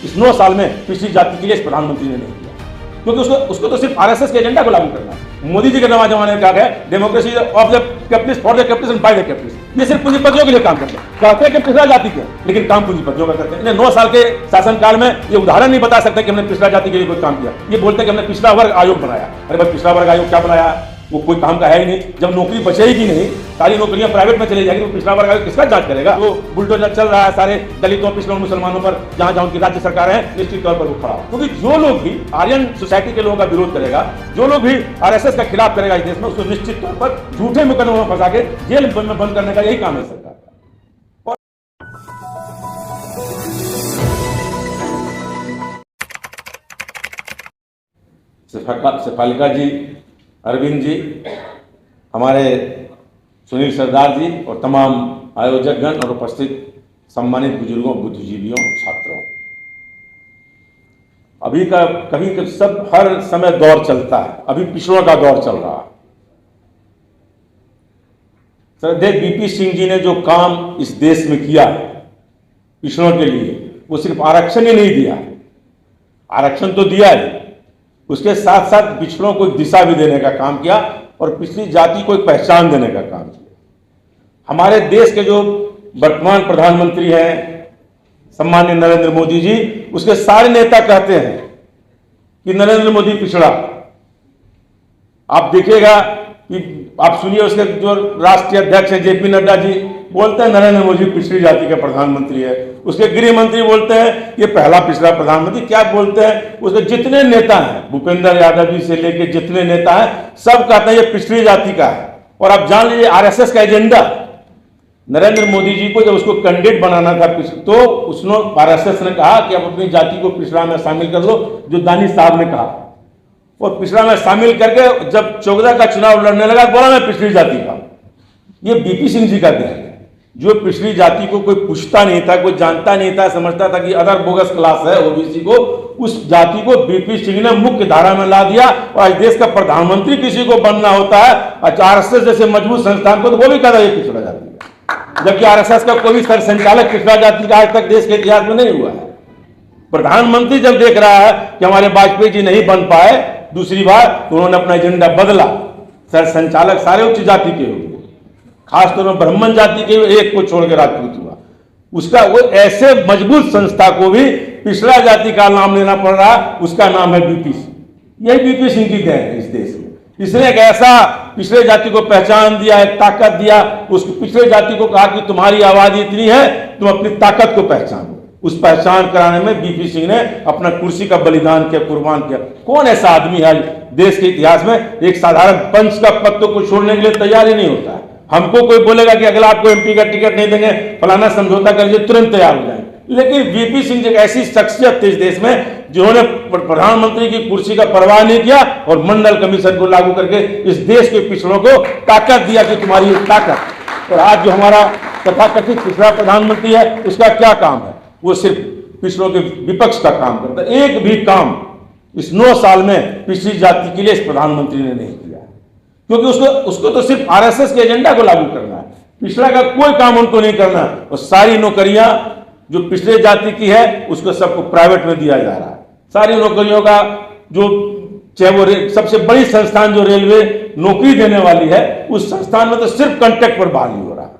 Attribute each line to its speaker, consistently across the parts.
Speaker 1: इस 9 साल में पिछली जाति के लिए इस प्रधानमंत्री ने नहीं किया, क्योंकि उसको तो सिर्फ आरएसएस के एजेंडा को लागू करना है। मोदी जी के जमाने में कहा गया democracy of the capitalist for the capitalist and by the capitalist. ये सिर्फ पूंजीपतियों के लिए काम करते हैं, कहते हैं कि पिछड़ा जाति के, लेकिन काम पूंजीपतियों का करते हैं। 9 साल के शासनकाल में ये उदाहरण नहीं बता सकते कि हमने पिछड़ा जाति के लिए कोई काम किया। ये बोलते हैं कि हमने पिछड़ा वर्ग आयोग बनाया। अरे भाई, पिछड़ा वर्ग आयोग क्या बनाया? वो कोई काम का है ही नहीं। जब नौकरी बचेगी नहीं, सारी नौकरियां प्राइवेट में चली जाएगी, तो पिछड़ा वर्ग आयोग किसका जांच करेगा? वो बुलडोजर चल रहा है सारे दलितों, पिछड़ों, मुसलमानों पर, जहां जहां उनकी राज्य सरकार है, निश्चित तौर पर वो खड़ा। क्योंकि जो लोग भी आर्यन सोसाइटी के लोगों का विरोध करेगा, जो लोग भी आरएसएस का खिलाफ करेगा इस देश में, उसको निश्चित तौर पर झूठे मुकदमों में फंसा के जेल में बंद करने का यही काम है सरकार का। शेफालिका जी, अरविंद जी, हमारे सुनील सरदार जी और तमाम आयोजकगण और उपस्थित सम्मानित बुजुर्गों, बुद्धिजीवियों, छात्रों, अभी का कभी सब हर समय दौर चलता है। अभी पिछड़ों का दौर चल रहा है। श्रद्धेय बीपी सिंह जी ने जो काम इस देश में किया है पिछड़ों के लिए, वो सिर्फ आरक्षण ही नहीं दिया, आरक्षण तो दिया है, उसके साथ साथ पिछड़ों को एक दिशा भी देने का काम किया और पिछड़ी जाति को एक पहचान देने का काम किया। हमारे देश के जो वर्तमान प्रधानमंत्री हैं सम्माननीय नरेंद्र मोदी जी, उसके सारे नेता कहते हैं कि नरेंद्र मोदी पिछड़ा। आप देखिएगा कि आप सुनिए, उसके जो राष्ट्रीय अध्यक्ष हैं जेपी नड्डा जी बोलते हैं नरेंद्र मोदी पिछड़ी जाति के प्रधानमंत्री है। उसके गृह मंत्री बोलते हैं ये पहला पिछड़ा प्रधानमंत्री। क्या बोलते हैं? उसके जितने नेता हैं, भूपेंद्र यादव जी से लेकर जितने नेता हैं, सब कहते हैं ये पिछड़ी जाति का है। और आप जान लीजिए आरएसएस का एजेंडा, नरेंद्र मोदी जी को जब उसको कैंडिडेट बनाना था तो उसने आरएसएस ने कहा कि आप अपनी जाति को पिछड़ा में शामिल कर लो, जो दानी साहब ने कहा, और पिछड़ा में शामिल करके जब 14 का चुनाव लड़ने लगा, बोला मैं पिछड़ी जाति का। ये बीपी सिंह जी का ध्यान है, जो पिछड़ी जाति को कोई पूछता नहीं था, कोई जानता नहीं था, समझता था कि अदर बोगस क्लास है ओबीसी को, उस जाति को बीपी सिंह ने मुख्य धारा में ला दिया। और आज देश का प्रधानमंत्री किसी को बनना होता है, आरएसएस जैसे मजबूत संस्थान को, तो वो भी कहता है ये पिछड़ा जाति है, जबकि आरएसएस का कोई भी संचालक पिछड़ा जाति का आज तक देश के इतिहास में नहीं हुआ है। प्रधानमंत्री जब देख रहा है कि हमारे वाजपेयी जी नहीं बन पाए दूसरी बार, तो उन्होंने अपना एजेंडा बदला। सर संचालक सारे उच्च जाति के हुए, खासतौर में ब्राह्मण जाति के एक को छोड़ के राजपूत हुआ। उसका वो ऐसे मजबूत संस्था को भी पिछड़ा जाति का नाम लेना पड़ रहा, उसका नाम है बीपी सिंह। यही बीपी सिंह की देन है इस देश में। इसने एक ऐसा पिछड़े जाति को पहचान दिया, एक ताकत दिया, उस पिछड़े जाति को कहा कि तुम्हारी आबादी इतनी है, तुम अपनी ताकत को पहचानो। उस पहचान कराने में बीपी सिंह ने अपना कुर्सी का बलिदान किया, कुर्बान किया। कौन ऐसा आदमी है देश के इतिहास में एक साधारण पंच का पद को छोड़ने के लिए तैयार ही नहीं होता है? हमको कोई बोलेगा कि अगला आपको एमपी का टिकट नहीं देंगे, फलाना समझौता करिए, तुरंत तैयार हो जाएंगे। लेकिन बीपी सिंह एक ऐसी शख्सियत थी इस देश में जिन्होंने प्रधानमंत्री की कुर्सी का परवाह नहीं किया और मंडल कमीशन को लागू करके इस देश के पिछड़ों को ताकत दिया कि तुम्हारी ये ताकत। और आज जो हमारा तथाकथित पिछड़ा प्रधानमंत्री है, उसका क्या काम है? वो सिर्फ पिछड़ों के विपक्ष का काम करता है। एक भी काम इस 9 साल में पिछड़ी जाति के लिए इस प्रधानमंत्री ने नहीं किया, क्योंकि उसको तो सिर्फ आरएसएस के एजेंडा को लागू करना है, पिछड़ा का कोई काम उनको नहीं करना। और सारी नौकरियां जो पिछड़े जाति की है उसको सबको प्राइवेट में दिया जा रहा है। सारी नौकरियों का जो चाहे वो सबसे बड़ी संस्थान जो रेलवे नौकरी देने वाली है, उस संस्थान में तो सिर्फ कॉन्ट्रैक्ट पर बहाली हो रहा है।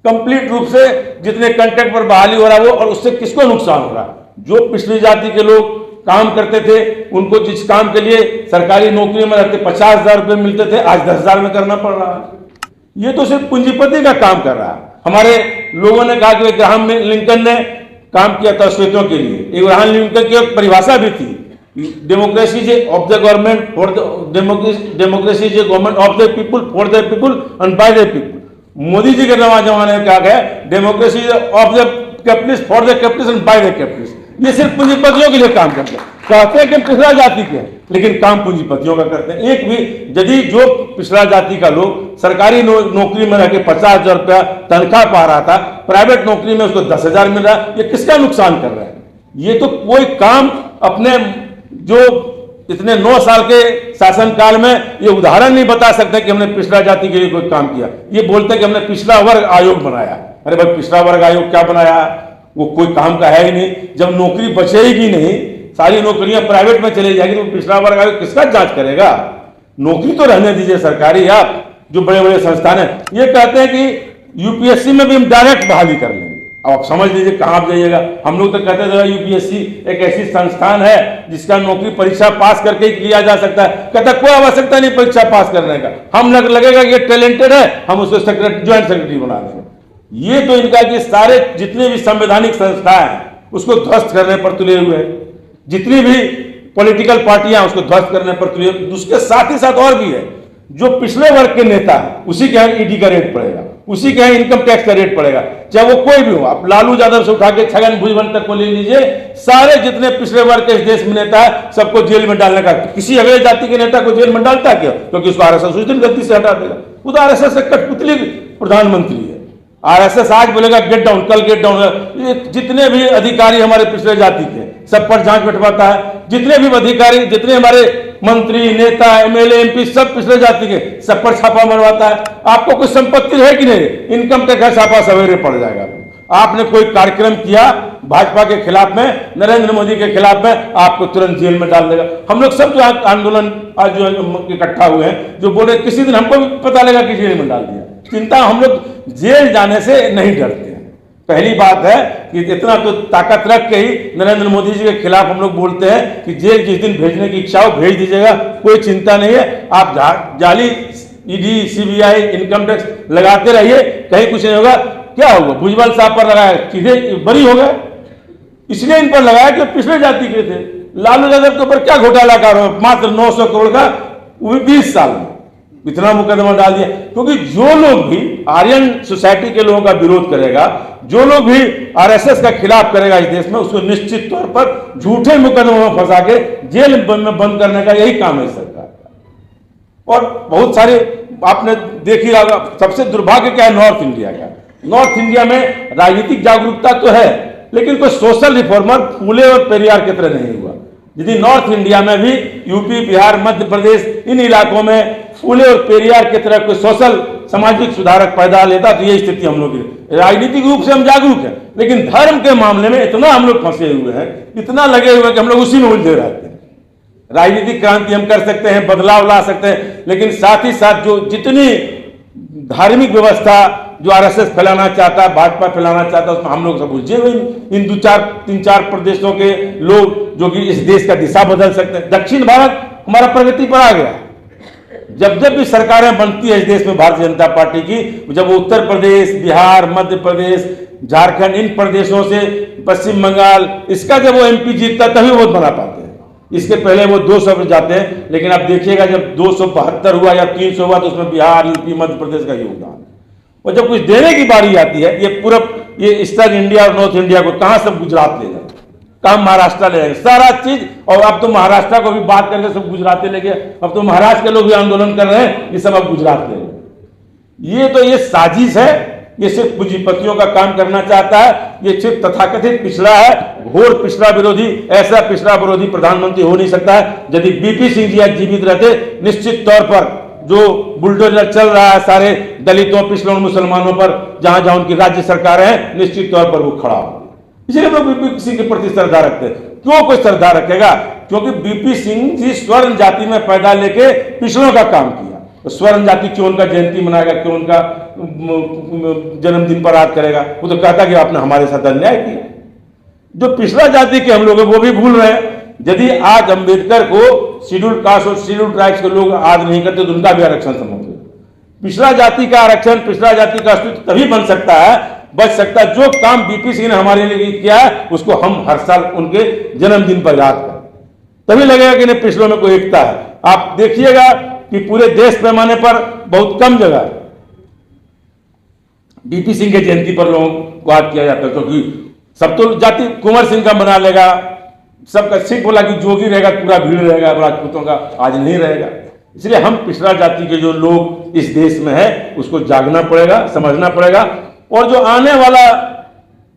Speaker 1: कंप्लीट रूप से जितने कॉन्ट्रैक्ट पर बहाली हो रहा है वो, और उससे किसको नुकसान हो रहा है? जो पिछड़ी जाति के लोग काम करते थे, उनको जिस काम के लिए सरकारी नौकरी में रहते 50,000 रुपये मिलते थे, आज 10,000 में करना पड़ रहा है। ये तो सिर्फ पूंजीपति का काम कर रहा है। हमारे लोगों ने कहा कि अब्राहम लिंकन ने काम किया था श्वेतों के लिए। अब्राहम लिंकन की एक परिभाषा भी थी, democracy is of the government for the democracy is government of the people for the people and by the people. Modi ji के जमाने में कहा गया democracy of the capitalist for the capitalist and by the capitalist. ये सिर्फ पूंजीपतियों के लिए काम करते हैं, कहते हैं कि पिछड़ा जाति के, लेकिन काम पूंजीपतियों का करते हैं। एक भी यदि जो पिछड़ा जाति का लोग सरकारी नौकरी में रहकर 50,000 रुपया तनख्वाह पा रहा था, प्राइवेट नौकरी में उसको 10,000 मिल रहा है, ये किसका नुकसान कर रहा है? ये तो कोई काम अपने जो इतने 9 साल के शासनकाल में ये उदाहरण नहीं बता सकते कि हमने पिछड़ा जाति के लिए कोई काम किया। ये बोलते हैं कि हमने पिछड़ा वर्ग आयोग बनाया। अरे भाई, पिछड़ा वर्ग आयोग क्या बनाया? वो कोई काम का है ही नहीं। जब नौकरी बचेगी नहीं, सारी नौकरियां प्राइवेट में चली जाएगी, तो पिछड़ा वर्ग आयोग किसका जांच करेगा? नौकरी तो रहने दीजिए सरकारी। आप जो बड़े बड़े संस्थान है ये कहते हैं कि यूपीएससी में भी हम डायरेक्ट बहाली कर लेंगे। अब आप समझ लीजिए कहां आप जाइएगा। हम लोग तो कहते थे यूपीएससी एक ऐसी संस्थान है जिसका नौकरी परीक्षा पास करके ही लिया जा सकता है। कहता कोई आवश्यकता नहीं परीक्षा पास करने का, हम लगेगा कि ये टैलेंटेड है, हम उसको ज्वाइंट सेक्रेटरी बना देंगे। ये तो इनका कि सारे जितने भी संवैधानिक संस्थाएं हैं उसको ध्वस्त करने पर तुले हुए हैं, जितनी भी पॉलिटिकल पार्टियां उसको ध्वस्त करने पर तुले। उसके साथ ही साथ और भी है, जो पिछले वर्ग के नेता है उसी के यहाँ ईडी का रेट पड़ेगा, उसी के यहाँ इनकम टैक्स का रेट पड़ेगा, चाहे वो कोई भी हो। आप लालू यादव से उठा के छगन भुजबल तक को ले लीजिए, सारे जितने पिछले वर्ग के इस देश में नेता है सबको जेल में डालने का। किसी अगले जाति के नेता को जेल में डालता क्यों? क्योंकि उसको आरएसएस उस दिन गलती से हटा देगा। वो तो आरएसएस से कठपुतली प्रधानमंत्री है। आरएसएस आज बोलेगा गेट डाउन, कल गेट डाउन। जितने भी अधिकारी हमारे पिछले जाति के सब पर जांच बैठवाता है, जितने भी अधिकारी, जितने हमारे मंत्री, नेता, एमएलए, एमपी सब पिछले जाति के, सब पर छापा मरवाता है। आपको कुछ संपत्ति है कि नहीं? इनकम टैक्स का छापा सवेरे पड़ जाएगा। आपने कोई कार्यक्रम किया भाजपा के खिलाफ में, नरेंद्र मोदी के खिलाफ में, आपको तुरंत जेल में डाल देगा। हम लोग सब जो आंदोलन आज जो इकट्ठा हुए हैं, जो बोले किसी दिन हमको भी पता लगा कि जेल में डाल दिया। चिंता, हम लोग जेल जाने से नहीं डरते हैं। पहली बात है कि इतना तो ताकत रख के ही नरेंद्र मोदी जी के खिलाफ हम लोग बोलते हैं कि जेल जिस दिन भेजने की इच्छा हो भेज दीजिएगा, कोई चिंता नहीं है। आप जाली ईडी, सीबीआई, इनकम टैक्स लगाते रहिए, कहीं कुछ नहीं होगा। क्या होगा? भुजबल साहब पर लगाया, सीधे बरी हो गए। इसलिए इन पर लगाया कि पिछले जाति के थे। लालू यादव के ऊपर क्या घोटाला कर रहे हो? मात्र 900 करोड़ का, वो भी 20 साल में इतना मुकदमा डाल दिया। क्योंकि जो लोग भी आर्यन सोसाइटी के लोगों का विरोध करेगा, जो लोग भी आरएसएस का खिलाफ करेगा इस देश में, उसको निश्चित तौर पर झूठे मुकदमों में फंसा के जेल में बंद करने का यही काम है सरकार का। और बहुत सारे आपने देखी होगा, सबसे दुर्भाग्य क्या है नॉर्थ इंडिया का। नॉर्थ इंडिया में राजनीतिक जागरूकता तो है, लेकिन कोई सोशल रिफॉर्मर फूले और पेरियार की तरह नहीं हुआ। यदि नॉर्थ इंडिया में भी यूपी, बिहार, मध्य प्रदेश, इन इलाकों में फूले और पेरियार की तरह कोई सोशल सामाजिक सुधारक पैदा लेता तो ये स्थिति हम लोग की। राजनीतिक रूप से हम जागरूक हैं, लेकिन धर्म के मामले में इतना हम लोग फंसे हुए हैं, इतना लगे हुए हैं कि हम लोग उसी में उलझे रहते हैं। राजनीतिक क्रांति हम कर सकते हैं, बदलाव ला सकते हैं, लेकिन साथ ही साथ जो जितनी धार्मिक व्यवस्था जो आरएसएस फैलाना चाहता है, भाजपा फैलाना चाहता है, उसमें हम लोग सब उलझे हुए। इन 3-4 प्रदेशों के लोग जो कि इस देश का दिशा बदल सकते हैं। दक्षिण भारत हमारा प्रगति पर आ गया। जब जब भी सरकारें बनती है इस देश में भारतीय जनता पार्टी की, जब उत्तर प्रदेश, बिहार, मध्य प्रदेश, झारखंड, इन प्रदेशों से पश्चिम बंगाल, इसका जब वो एमपी जीतता तभी वोट बना पाते हैं। इसके पहले वो 200 पर जाते हैं। लेकिन आप देखिएगा जब 272 हुआ या 300 हुआ तो उसमें बिहार, यूपी, मध्य प्रदेश का योगदान। और जब कुछ देने की बारी आती है, ये पूरा ये ईस्टर्न इंडिया और नॉर्थ इंडिया को कहां सब गुजरात ले जाए, कहां महाराष्ट्र ले जाए, सारा चीज। और अब तो महाराष्ट्र को भी बात करके सब गुजरात ले गए। अब तो महाराष्ट्र के लोग भी आंदोलन कर रहे हैं, ये सब अब गुजरात ले गए। ये साजिश है। ये सिर्फ पूंजीपतियों का काम करना चाहता है। ये सिर्फ तथाकथित पिछड़ा है, घोर पिछड़ा विरोधी। ऐसा पिछड़ा विरोधी प्रधानमंत्री हो नहीं सकता है। यदि बीपी सिंह जी आज जीवित रहते, निश्चित तौर पर जो बुलडोजर चल रहा है सारे दलितों, पिछड़ों, मुसलमानों पर, जहां जहां उनकी राज्य सरकार है, निश्चित तौर पर वो खड़ा हो। इसलिए लोग बीपी सिंह के प्रति श्रद्धा रखते हैं। क्यों कोई श्रद्धा रखेगा? क्योंकि बीपी सिंह जी स्वर्ण जाति में पैदा लेके पिछड़ों का काम किया। तो स्वर्ण जाति क्यों उनका जयंती मनाएगा, क्यों उनका जन्मदिन पर याद करेगा? वो तो कहता कि आपने हमारे साथ अन्याय किया। जो पिछड़ा जाति के हम लोग हैं वो भी भूल रहे हैं। यदि आज अंबेडकर को शेड्यूल्ड कास्ट और शेड्यूल्ड ट्राइब्स के लोग आज नहीं करते तो उनका भी आरक्षण संभव है। पिछड़ा जाति का आरक्षण, पिछड़ा जाति का अस्तित्व तभी बन सकता है, बच सकता है, जो काम बीपी सिंह ने हमारे लिए किया है उसको हम हर साल उनके जन्मदिन पर याद करें। तभी लगेगा कि नहीं पिछड़ों में कोई एकता है। आप देखिएगा कि पूरे देश पैमाने पर बहुत कम जगह बीपी सिंह के जयंती पर लोगों को याद किया जाता है। क्योंकि सब तो जाति कुंवर सिंह का बना लेगा, सबका सिख बोला कि जोगी रहेगा, पूरा भीड़ रहेगा, राजपूतों का आज नहीं रहेगा। इसलिए हम पिछड़ा जाति के जो लोग इस देश में है उसको जागना पड़ेगा, समझना पड़ेगा। और जो आने वाला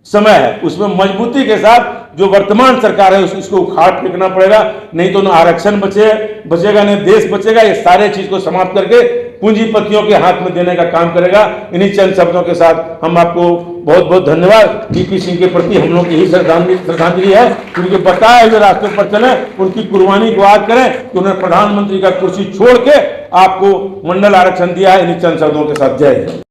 Speaker 1: समय है उसमें मजबूती के साथ जो वर्तमान सरकार है उसको उखाड़ फेंकना पड़ेगा। नहीं तो ना आरक्षण बचेगा, नहीं देश बचेगा। ये सारे चीज को समाप्त करके पूंजीपतियों के हाथ में देने का काम करेगा। इन्हीं चंद शब्दों के साथ हम आपको बहुत बहुत धन्यवाद। बीपी सिंह के प्रति हम लोग यही श्रद्धांजलि है, उनके बताए हुए रास्ते पर चलें, उनकी कुर्बानी को याद करें कि उन्होंने प्रधानमंत्री का कुर्सी छोड़ के आपको मंडल आरक्षण दिया है। इन्हीं चंद शब्दों के साथ जय हिंद।